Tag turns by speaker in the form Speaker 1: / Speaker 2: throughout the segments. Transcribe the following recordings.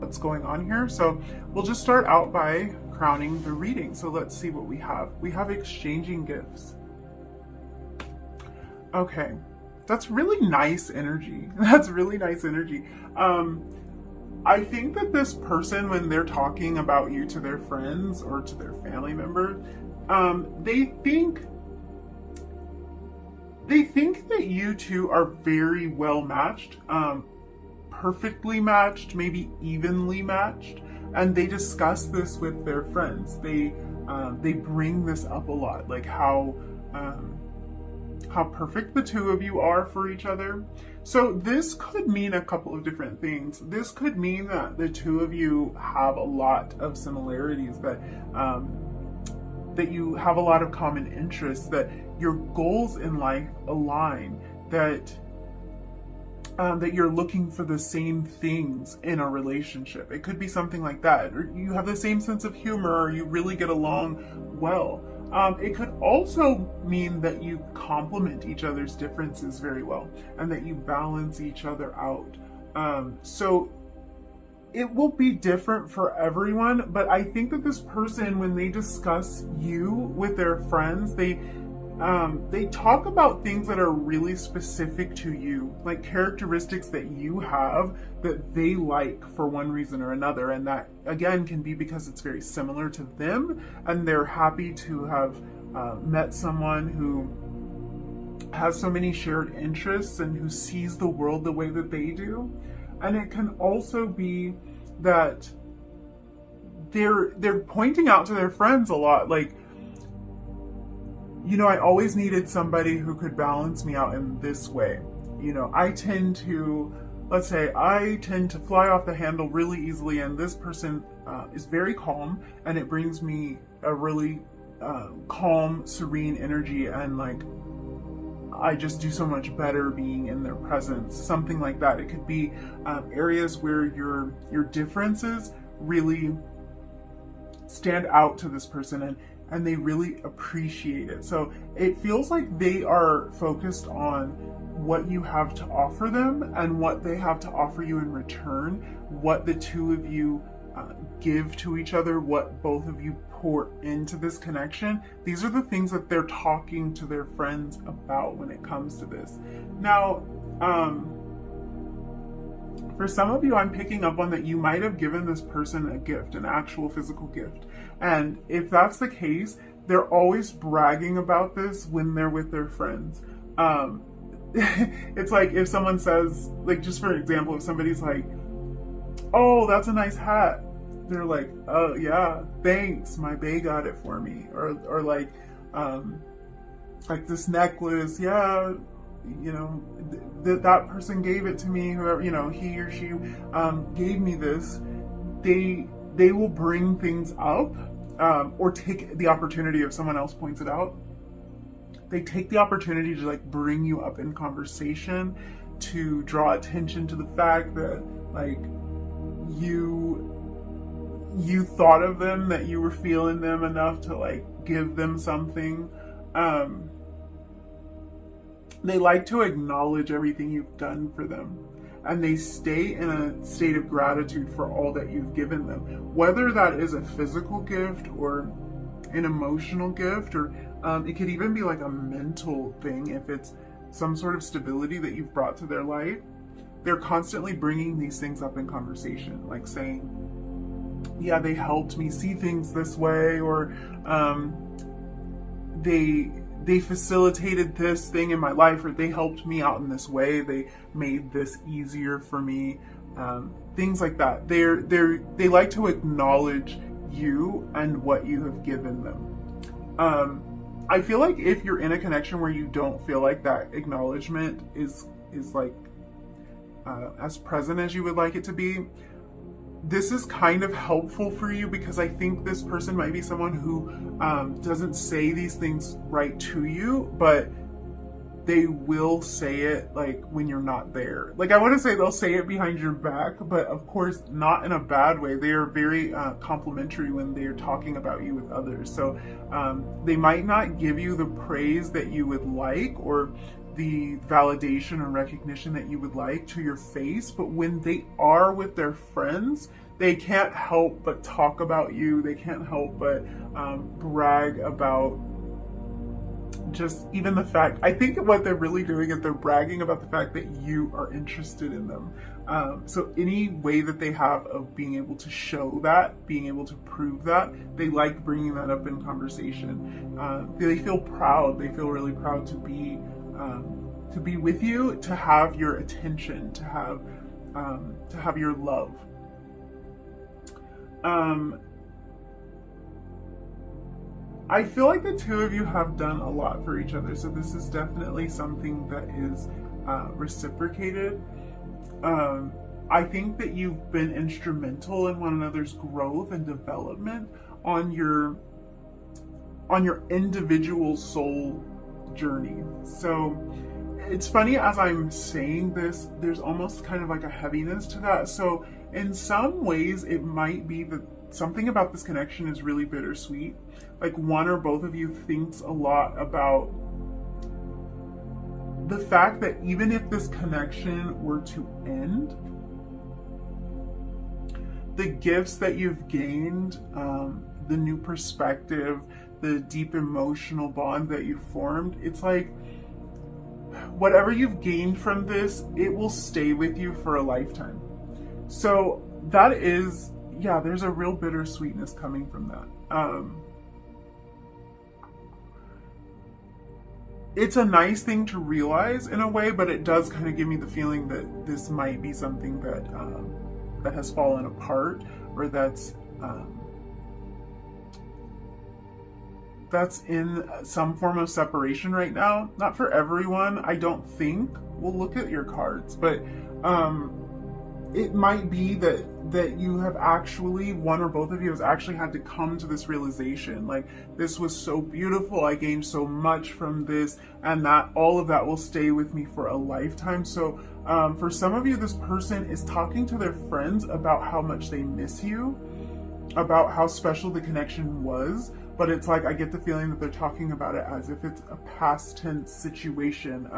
Speaker 1: what's going on here. So we'll just start out by crowning the reading. So let's see what we have. We have exchanging gifts. Okay, that's really nice energy. That's really nice energy. I think that this person, when they're talking about you to their friends or to their family members, they think that you two are very well matched, perfectly matched, maybe evenly matched, and they discuss this with their friends. They bring this up a lot, like how perfect the two of you are for each other. So this could mean a couple of different things. This could mean that the two of you have a lot of similarities, that that you have a lot of common interests, that your goals in life align, that that you're looking for the same things in a relationship. It could be something like that, or you have the same sense of humor, or you really get along well. It could also mean that you complement each other's differences very well, and that you balance each other out. So it will be different for everyone, but I think that this person, when they discuss you with their friends, they talk about things that are really specific to you, like characteristics that you have that they like for one reason or another. And that, again, can be because it's very similar to them and they're happy to have met someone who has so many shared interests and who sees the world the way that they do. And it can also be that they're pointing out to their friends a lot, like, you know, I always needed somebody who could balance me out in this way. You know, I tend to fly off the handle really easily, and this person is very calm, and it brings me a really calm, serene energy, and like, I just do so much better being in their presence. Something like that. It could be areas where your differences really stand out to this person, and they really appreciate it. So it feels like they are focused on what you have to offer them and what they have to offer you in return, what the two of you give to each other, what both of you pour into this connection. These are the things that they're talking to their friends about when it comes to this. Now, for some of you, I'm picking up on that you might have given this person a gift, an actual physical gift. And if that's the case, they're always bragging about this when they're with their friends. It's like if someone says, like, just for example, if somebody's like, oh, that's a nice hat, they're like, oh yeah, thanks, my bae got it for me. Or like this necklace, yeah, you know, that person gave it to me, whoever, you know, he or she gave me this. They will bring things up, or take the opportunity if someone else points it out. They take the opportunity to like bring you up in conversation, to draw attention to the fact that like you thought of them, that you were feeling them enough to like give them something. They like to acknowledge everything you've done for them, and they stay in a state of gratitude for all that you've given them, whether that is a physical gift or an emotional gift, or it could even be like a mental thing. If it's some sort of stability that you've brought to their life, they're constantly bringing these things up in conversation, like saying, yeah, they helped me see things this way, or they facilitated this thing in my life, or they helped me out in this way, they made this easier for me, things like that. They like to acknowledge you and what you have given them. I feel like if you're in a connection where you don't feel like that acknowledgement is like as present as you would like it to be, this is kind of helpful for you, because I think this person might be someone who doesn't say these things right to you, but they will say it like when you're not there. Like, I want to say they'll say it behind your back, but of course not in a bad way. They are very complimentary when they're talking about you with others. So they might not give you the praise that you would like, or the validation or recognition that you would like to your face, but when they are with their friends, they can't help but talk about you. They can't help but brag about just even the fact, I think what they're really doing is they're bragging about the fact that you are interested in them. So any way that they have of being able to show that, being able to prove that, they like bringing that up in conversation. They feel proud. They feel really proud to be with you, to have your attention, to have your love. I feel like the two of you have done a lot for each other, so this is definitely something that is reciprocated. I think that you've been instrumental in one another's growth and development on your individual soul journey. So it's funny, as I'm saying this, there's almost kind of like a heaviness to that. So in some ways, it might be that something about this connection is really bittersweet. Like one or both of you thinks a lot about the fact that even if this connection were to end, the gifts that you've gained, the new perspective, the deep emotional bond that you formed, it's like whatever you've gained from this, it will stay with you for a lifetime. So that is, yeah, there's a real bittersweetness coming from that. It's a nice thing to realize in a way, but it does kind of give me the feeling that this might be something that that has fallen apart, or that's in some form of separation right now. Not for everyone, I don't think. We'll look at your cards, but it might be that you have actually, one or both of you has actually had to come to this realization, like, this was so beautiful, I gained so much from this, and that all of that will stay with me for a lifetime. So for some of you, this person is talking to their friends about how much they miss you, about how special the connection was, but it's like, I get the feeling that they're talking about it as if it's a past tense situation,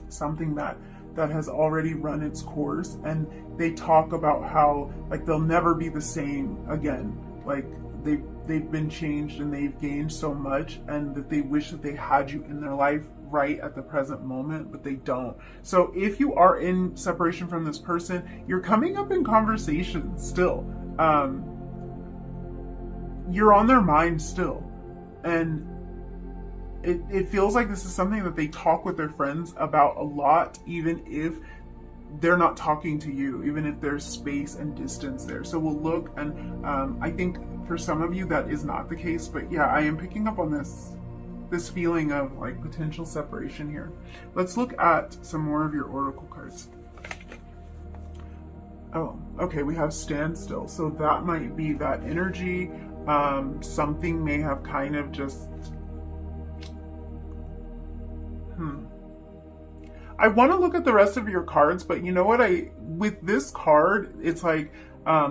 Speaker 1: something that has already run its course, and they talk about how, like, they'll never be the same again. Like, they've been changed and they've gained so much, and that they wish that they had you in their life right at the present moment, but they don't. So if you are in separation from this person, you're coming up in conversation still. You're on their mind still. And it feels like this is something that they talk with their friends about a lot, even if they're not talking to you, even if there's space and distance there. So we'll look, and I think for some of you that is not the case, but yeah, I am picking up on this feeling of like potential separation here. Let's look at some more of your oracle cards. Oh, okay, we have standstill. So that might be that energy. Something may have kind of just I want to look at the rest of your cards, but you know what? With this card, it's like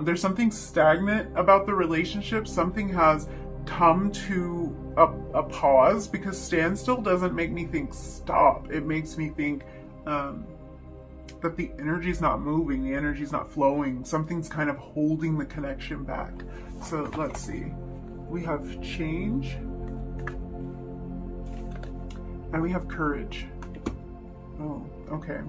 Speaker 1: there's something stagnant about the relationship. Something has come to a pause, because standstill doesn't make me think stop. It makes me think that the energy's not moving, the energy's not flowing. Something's kind of holding the connection back. So let's see. We have change. And we have courage. Oh, okay.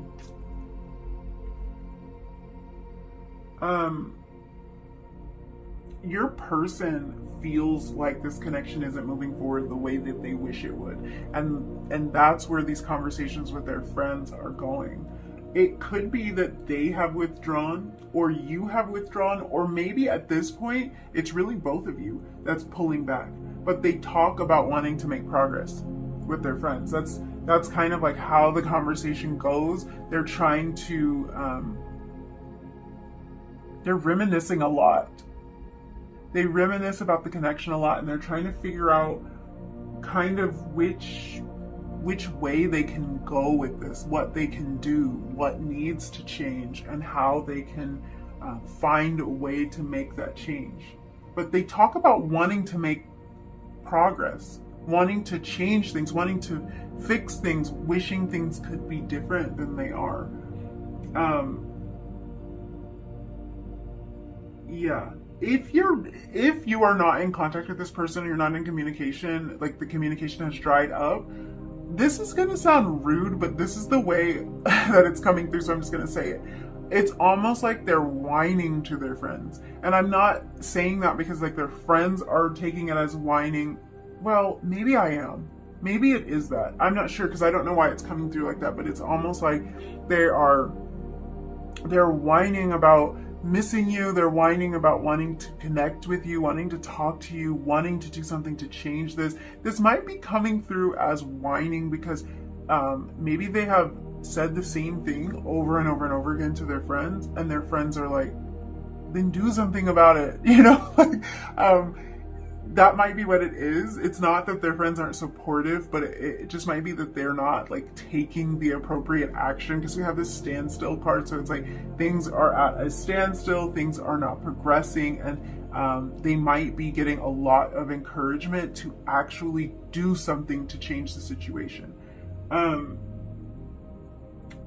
Speaker 1: Your person feels like this connection isn't moving forward the way that they wish it would. And that's where these conversations with their friends are going. It could be that they have withdrawn, or you have withdrawn, or maybe at this point, it's really both of you that's pulling back. But they talk about wanting to make progress with their friends. That's kind of like how the conversation goes. They're trying to, they're reminiscing a lot. They reminisce about the connection a lot, and they're trying to figure out kind of which way they can go with this, what they can do, what needs to change, and how they can find a way to make that change. But they talk about wanting to make progress, wanting to change things, wanting to fix things, wishing things could be different than they are. Yeah. If you are not in contact with this person, you're not in communication, like the communication has dried up, this is going to sound rude, but this is the way that it's coming through, so I'm just going to say it. It's almost like they're whining to their friends. And I'm not saying that because like their friends are taking it as whining. Well, maybe I am. Maybe it is that. I'm not sure because I don't know why it's coming through like that, but it's almost like they're whining about missing you. They're whining about wanting to connect with you, wanting to talk to you, wanting to do something to change this. This might be coming through as whining because maybe they have said the same thing over and over and over again to their friends, and their friends are like, then do something about it, you know? That might be what it is. It's not that their friends aren't supportive, but it just might be that they're not like taking the appropriate action, because we have this standstill card. So it's like things are at a standstill, things are not progressing, and they might be getting a lot of encouragement to actually do something to change the situation.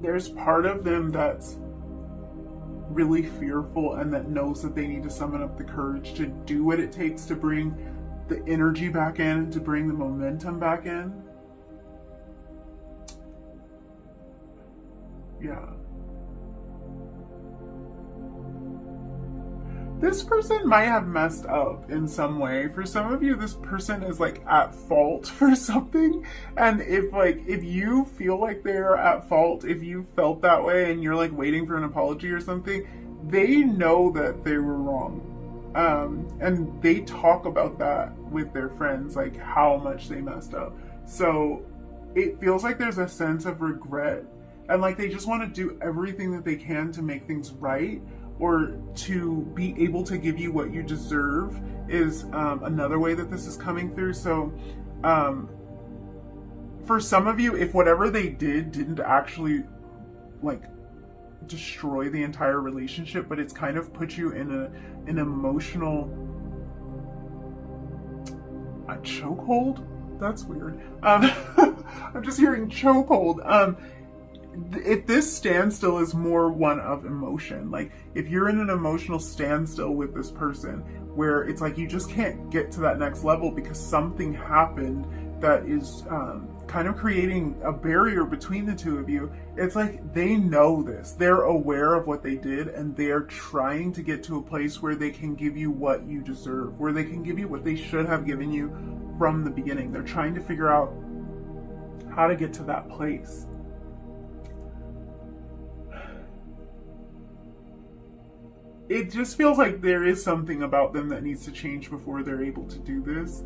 Speaker 1: There's part of them that's really fearful and that knows that they need to summon up the courage to do what it takes to bring the energy back in, to bring the momentum back in. Yeah. This person might have messed up in some way. For some of you, this person is like at fault for something. And if you feel like they're at fault, if you felt that way and you're like waiting for an apology or something, they know that they were wrong. And they talk about that with their friends, like how much they messed up. So it feels like there's a sense of regret, and like they just want to do everything that they can to make things right, or to be able to give you what you deserve is another way that this is coming through. So for some of you, if whatever they did didn't actually like destroy the entire relationship, but it's kind of put you in an emotional chokehold. That's weird. I'm just hearing chokehold. If this standstill is more one of emotion, like if you're in an emotional standstill with this person where it's like you just can't get to that next level because something happened that is kind of creating a barrier between the two of you, it's like they know this. They're aware of what they did, and they're trying to get to a place where they can give you what you deserve, where they can give you what they should have given you from the beginning. They're trying to figure out how to get to that place. It just feels like there is something about them that needs to change before they're able to do this.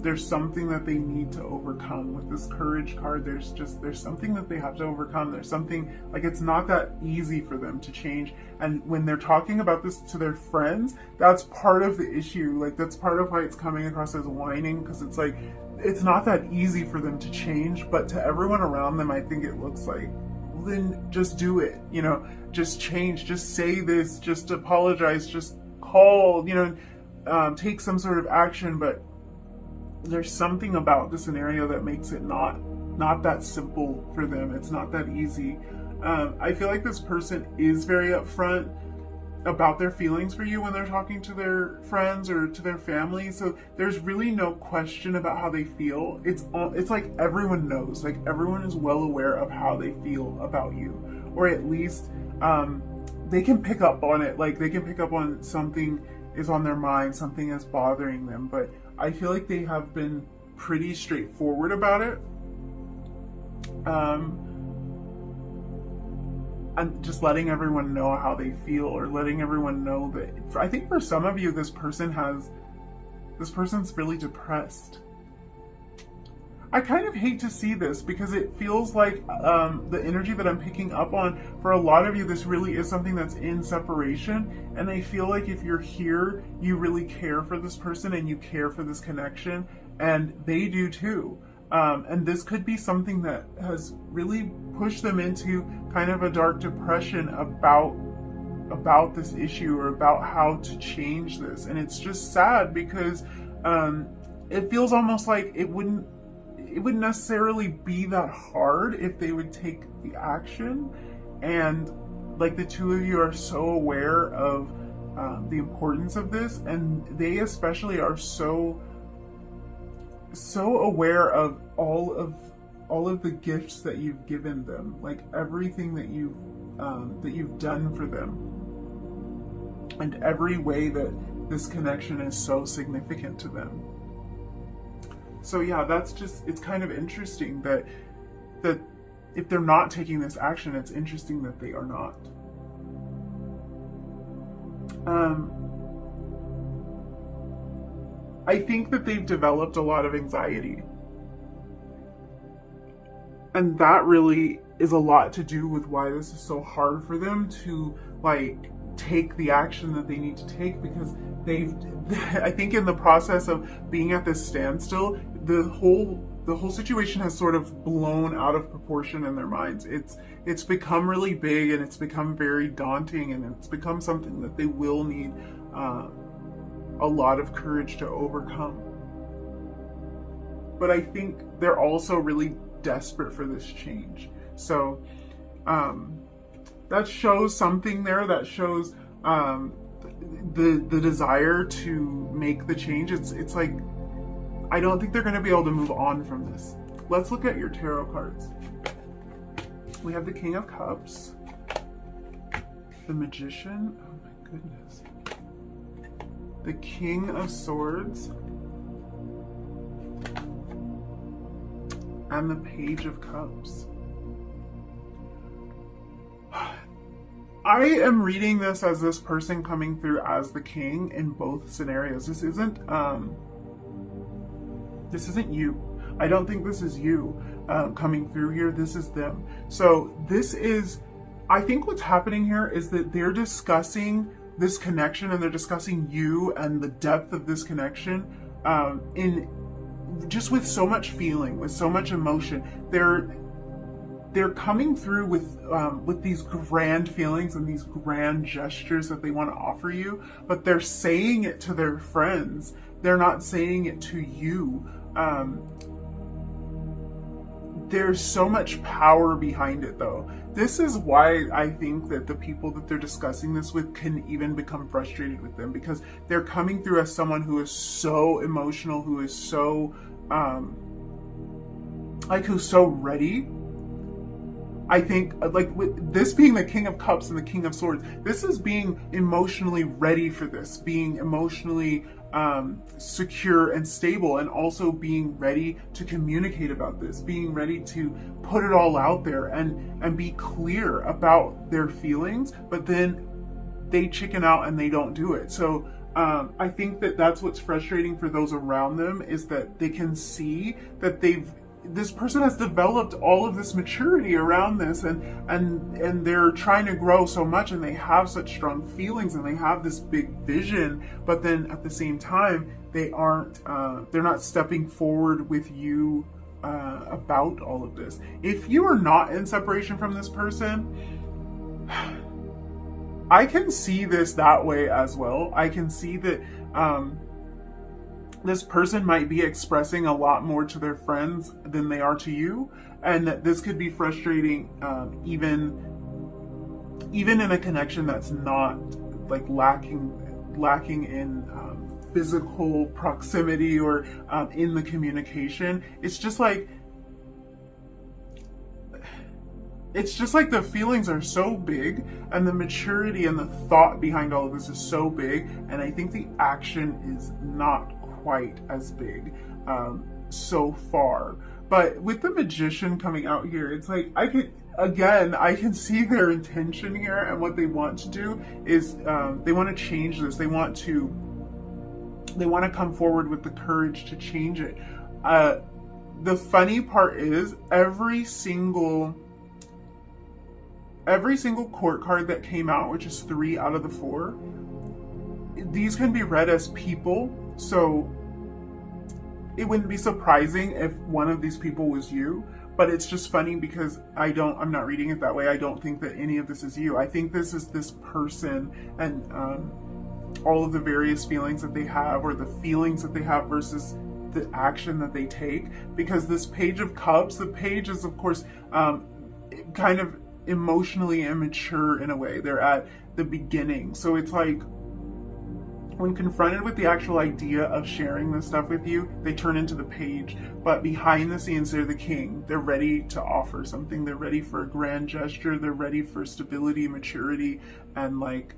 Speaker 1: There's something that they need to overcome with this courage card. There's something that they have to overcome. There's something, like, it's not that easy for them to change. And when they're talking about this to their friends, that's part of the issue. Like, that's part of why it's coming across as whining, because it's like, it's not that easy for them to change. But to everyone around them, I think it looks like, well, then just do it, you know, just change, just say this, just apologize, just call, you know, take some sort of action. But there's something about the scenario that makes it not that simple for them. It's not that easy. I feel like this person is very upfront about their feelings for you when they're talking to their friends or to their family. So there's really no question about how they feel. It's like everyone knows, like everyone is well aware of how they feel about you, or at least they can pick up on it. Like they can pick up on something is on their mind, something is bothering them. But I feel like they have been pretty straightforward about it. And just letting everyone know how they feel, or letting everyone know that, I think for some of you, this person's really depressed. I kind of hate to see this because it feels like the energy that I'm picking up on, for a lot of you, this really is something that's in separation. And I feel like if you're here, you really care for this person and you care for this connection, and they do too. And this could be something that has really pushed them into kind of a dark depression about this issue, or about how to change this. And it's just sad because it feels almost like it wouldn't necessarily be that hard if they would take the action. And like the two of you are so aware of the importance of this, and they especially are so aware of all of the gifts that you've given them, like everything that you've done for them, and every way that this connection is so significant to them. So yeah, it's kind of interesting that if they're not taking this action, it's interesting that they are not. I think that they've developed a lot of anxiety. And that really is a lot to do with why this is so hard for them to like take the action that they need to take, because I think in the process of being at this standstill, the whole situation has sort of blown out of proportion in their minds. It's become really big, and it's become very daunting, and it's become something that they will need a lot of courage to overcome. But I think they're also really desperate for this change. So that shows something there. That shows the desire to make the change. It's like, I don't think they're going to be able to move on from this. Let's look at your tarot cards. We have the King of Cups, the Magician, oh my goodness, the King of Swords, and the Page of Cups. I am reading this as this person coming through as the king in both scenarios. This isn't you. I don't think this is you coming through here. This is them. So this is, I think what's happening here is that they're discussing this connection, and they're discussing you and the depth of this connection in just with so much feeling, with so much emotion. They're coming through with these grand feelings and these grand gestures that they want to offer you, but they're saying it to their friends. They're not saying it to you. There's so much power behind it, though. This is why I think that the people that they're discussing this with can even become frustrated with them, because they're coming through as someone who is so emotional, who is so who's so ready. I think, like, with this being the King of Cups and the King of Swords, this is being emotionally ready for this, being emotionally secure and stable, and also being ready to communicate about this, being ready to put it all out there and be clear about their feelings, but then they chicken out and they don't do it. So I think that that's what's frustrating for those around them, is that they can see that this person has developed all of this maturity around this, and they're trying to grow so much, and they have such strong feelings, and they have this big vision, but then at the same time they're not stepping forward with you about all of this. If you are not in separation from this person, I can see this that way as well. I can see that this person might be expressing a lot more to their friends than they are to you, and that this could be frustrating, even in a connection that's not like lacking in physical proximity or in the communication. It's just like the feelings are so big, and the maturity and the thought behind all of this is so big, and I think the action is not quite as big so far. But with the Magician coming out here, it's like I can see their intention here, and what they want to do is they want to change this. They want to come forward with the courage to change it. The funny part is every single court card that came out, which is 3 out of the 4, these can be read as people. So it wouldn't be surprising if one of these people was you, but it's just funny because I'm not reading it that way. I don't think that any of this is you. I think this is this person and all of the various feelings that they have, or the feelings that they have versus the action that they take. Because this Page of Cups, the page is of course kind of emotionally immature in a way. They're at the beginning. So it's like when confronted with the actual idea of sharing this stuff with you, they turn into the page. But behind the scenes, they're the king. They're ready to offer something. They're ready for a grand gesture. They're ready for stability, maturity, and like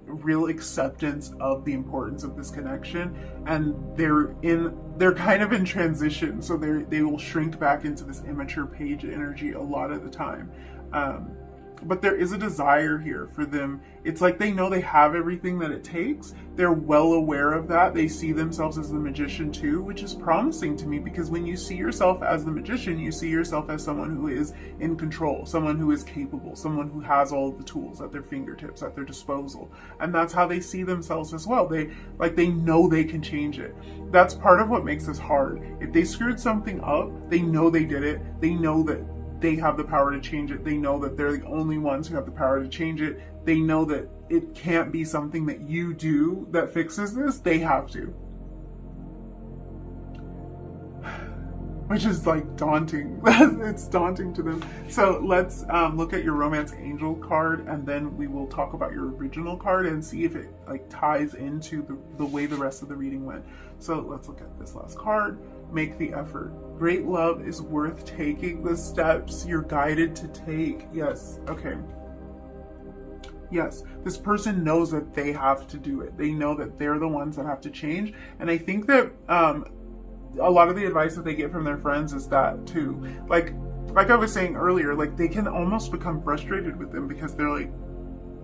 Speaker 1: real acceptance of the importance of this connection. And they're kind of in transition, so they will shrink back into this immature page energy a lot of the time. But there is a desire here for them. It's like they know they have everything that it takes. They're well aware of that. They see themselves as the magician too, which is promising to me, because when you see yourself as the magician, you see yourself as someone who is in control, someone who is capable, someone who has all of the tools at their fingertips, at their disposal. And that's how they see themselves as well. They know they can change it. That's part of what makes this hard. If they screwed something up, they know they did it. They know that they have the power to change it. They know that they're the only ones who have the power to change it. They know that it can't be something that you do that fixes this. They have to. Which is like daunting. It's daunting to them. So let's look at your romance angel card, and then we will talk about your original card and see if it like ties into the way the rest of the reading went. So let's look at this last card. Make the effort. Great love is worth taking the steps you're guided to take. Yes. Okay. Yes, this person knows that they have to do it. They know that they're the ones that have to change. And I think that a lot of the advice that they get from their friends is that too. Like I was saying earlier, like they can almost become frustrated with them because they're like,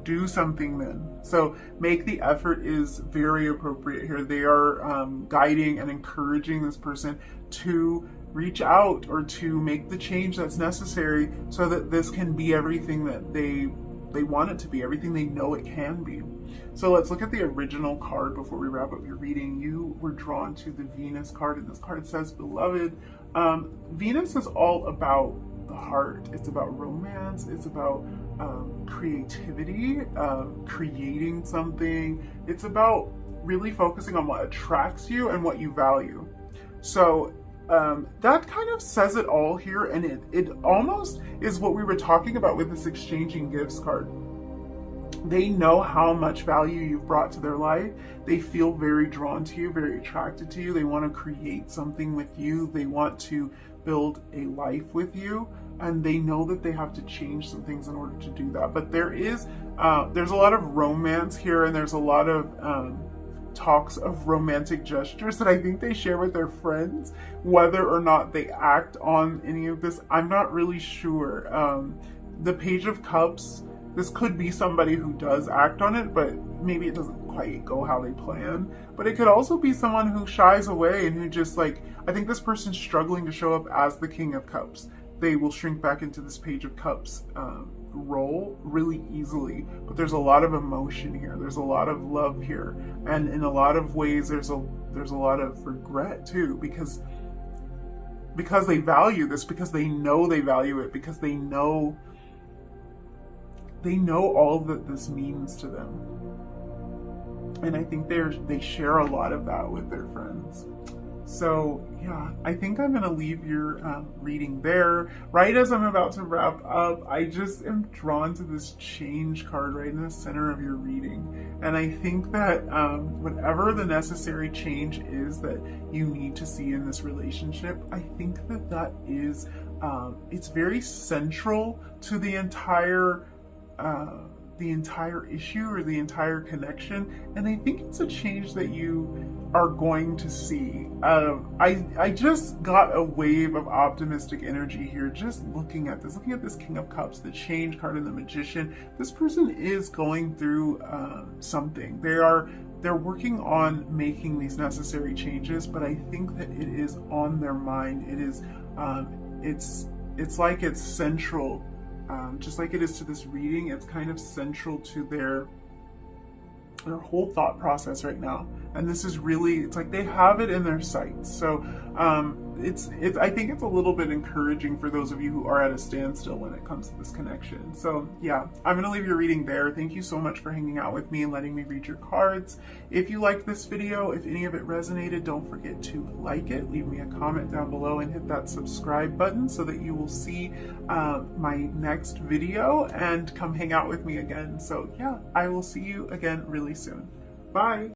Speaker 1: do something then. So make the effort is very appropriate here. They are guiding and encouraging this person to reach out or to make the change that's necessary so that this can be everything that they want it to be, everything they know it can be. So let's look at the original card before we wrap up your reading. You were drawn to the Venus card, and this card says, beloved. Venus is all about the heart. It's about romance. It's about creativity, creating something. It's about really focusing on what attracts you and what you value. So that kind of says it all here, and it almost is what we were talking about with this exchanging gifts card. They know how much value you've brought to their life. They feel very drawn to you, very attracted to you. They want to create something with you. They want to build a life with you, and they know that they have to change some things in order to do that. But there's a lot of romance here, and there's a lot of talks of romantic gestures that I think they share with their friends. Whether or not they act on any of this, I'm not really sure. The Page of Cups, this could be somebody who does act on it, but maybe it doesn't quite go how they plan. But it could also be someone who shies away and who just like, I think this person's struggling to show up as the King of Cups. They will shrink back into this Page of Cups role really easily. But there's a lot of emotion here. There's a lot of love here. And in a lot of ways, there's a lot of regret too, because they value this, because they know they value it, because they know all that this means to them. And I think they share a lot of that with their friends. So yeah, I think I'm gonna leave your reading there. Right as I'm about to wrap up, I just am drawn to this change card right in the center of your reading. And I think that whatever the necessary change is that you need to see in this relationship, I think that is, it's very central to the entire issue or the entire connection, and I think it's a change that you are going to see. I just got a wave of optimistic energy here just looking at this King of Cups, the change card, and the Magician. This person is going through something. They're working on making these necessary changes, but I think that it is on their mind. It is it's like it's central. Just like it is to this reading, it's kind of central to their whole thought process right now. And this is really, it's like they have it in their sights. So I think it's a little bit encouraging for those of you who are at a standstill when it comes to this connection. So yeah, I'm going to leave your reading there. Thank you so much for hanging out with me and letting me read your cards. If you liked this video, if any of it resonated, don't forget to like it, leave me a comment down below, and hit that subscribe button so that you will see my next video and come hang out with me again. So yeah, I will see you again really soon. Bye.